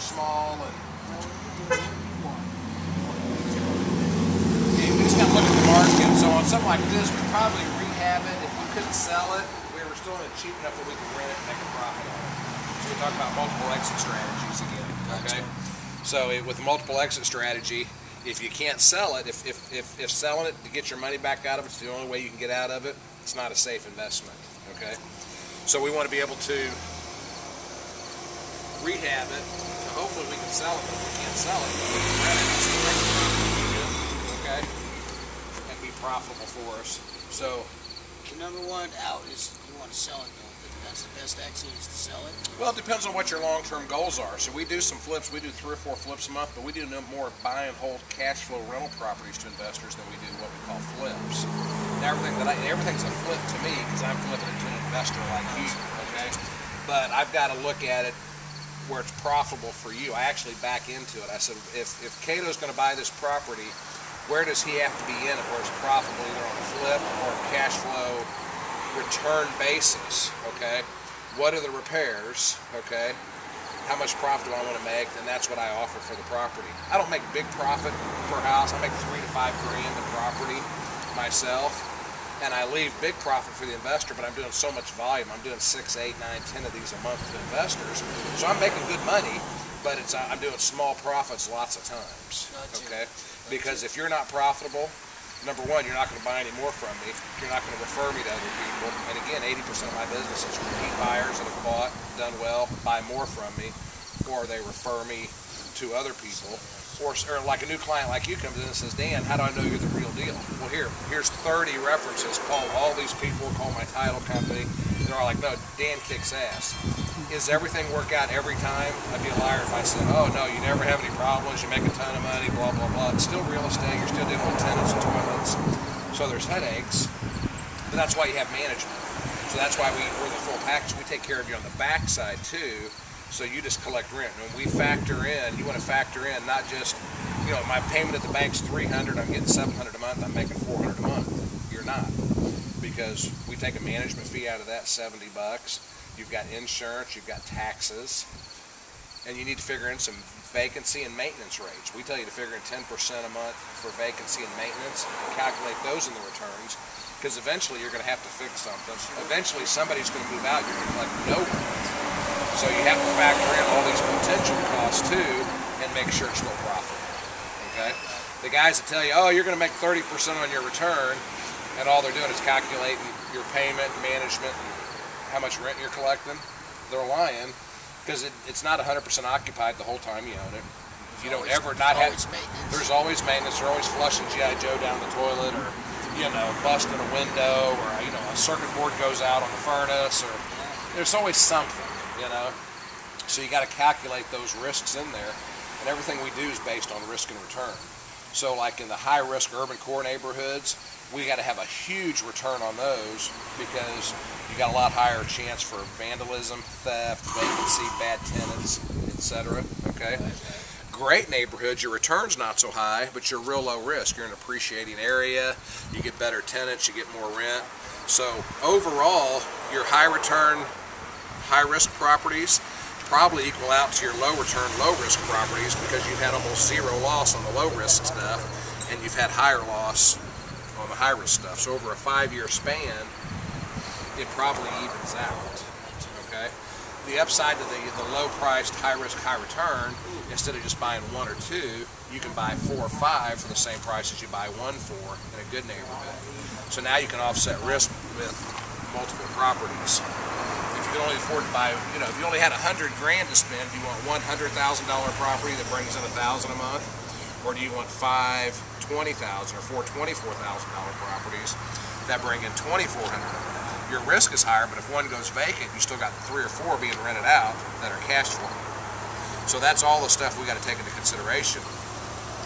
small and we just got to look at the market. So on something like this, we'd probably rehab it. If we couldn't sell it, we were still in it cheap enough that we could rent it and make a profit on it. So we talk about multiple exit strategies again. Okay. So with multiple exit strategy, if you can't sell it, if selling it to get your money back out of it's the only way you can get out of it, it's not a safe investment. Okay. So we want to be able to rehab it. So hopefully we can sell it, but if we can't sell it, we can rent it. That's the right thing. Okay. And be profitable for us. So the number one out is you want to sell it though. That's the best exit is to sell it? Well, it depends on what your long-term goals are. So we do some flips. We do 3 or 4 flips a month, but we do no more buy and hold cash flow rental properties to investors than we do what we call flips. And everything's a flip to me because I'm flipping it to an investor like you, okay? But I've got to look at it where it's profitable for you. I actually back into it. I said, if Cato's going to buy this property, where does he have to be in it where it's profitable either on a flip or a cash flow return basis, okay? What are the repairs, okay? How much profit do I want to make? And that's what I offer for the property. I don't make big profit per house. I make $3 to $5 grand a property myself, and I leave big profit for the investor, but I'm doing so much volume. I'm doing 6, 8, 9, 10 of these a month to investors, so I'm making good money, but I'm doing small profits lots of times, okay? Because if you're not profitable, number one, you're not going to buy any more from me. You're not going to refer me to other people. And again, 80% of my business is repeat buyers that have bought, done well, buy more from me, or they refer me to other people. Or like a new client like you comes in and says, Dan, how do I know you're the real deal? Well, here's 30 references. Call all these people, call my title company. And they're all like, no, Dan kicks ass. Does everything work out every time? I'd be a liar if I said, oh no, you never have any problems, you make a ton of money, blah, blah, blah. It's still real estate, you're still dealing with tenants and toilets. So there's headaches, but that's why you have management. So that's why we're the full package. We take care of you on the back side too, so you just collect rent. And when we factor in, you want to factor in not just, you know, my payment at the bank's $300, I'm getting $700 a month, I'm making $400 a month. You're not, because we take a management fee out of that, $70. You've got insurance, you've got taxes, and you need to figure in some vacancy and maintenance rates. We tell you to figure in 10% a month for vacancy and maintenance and calculate those in the returns, because eventually you're going to have to fix something. Eventually somebody's going to move out, you're going to collect no rent. So you have to factor in all these potential costs too and make sure it's still profitable. Okay? The guys that tell you, oh, you're going to make 30% on your return, and all they're doing is calculating your payment, management, and how much rent you're collecting, they're lying, because it's not 100% occupied the whole time you own it. You don't ever not have. There's always maintenance. They're always flushing G.I. Joe down the toilet, or busting a window, or a circuit board goes out on the furnace, or there's always something, So you got to calculate those risks in there, and everything we do is based on risk and return. So like in the high-risk urban core neighborhoods, we got to have a huge return on those because you got a lot higher chance for vandalism, theft, vacancy, bad tenants, etc. Okay. Great neighborhoods, your return's not so high, but you're real low risk. You're in an appreciating area, you get better tenants, you get more rent. So overall, your high return, high risk properties probably equal out to your low return, low risk properties because you've had almost zero loss on the low risk stuff and you've had higher loss on the high risk stuff. So over a 5-year span, it probably evens out. Okay. The upside to the low priced, high risk, high return, instead of just buying 1 or 2, you can buy 4 or 5 for the same price as you buy 1 for in a good neighborhood. So now you can offset risk with multiple properties. If you can only afford to buy, if you only had $100 grand to spend, do you want $100,000 property that brings in $1,000 a month, or do you want 5 $20,000 or 4 $24,000 properties that bring in $2,400 a month? Your risk is higher, but if one goes vacant, you still got 3 or 4 being rented out that are cash flow. So that's all the stuff we got to take into consideration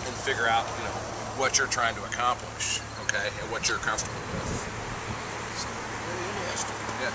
and figure out, what you're trying to accomplish, okay, and what you're comfortable with. Very interesting. Yeah.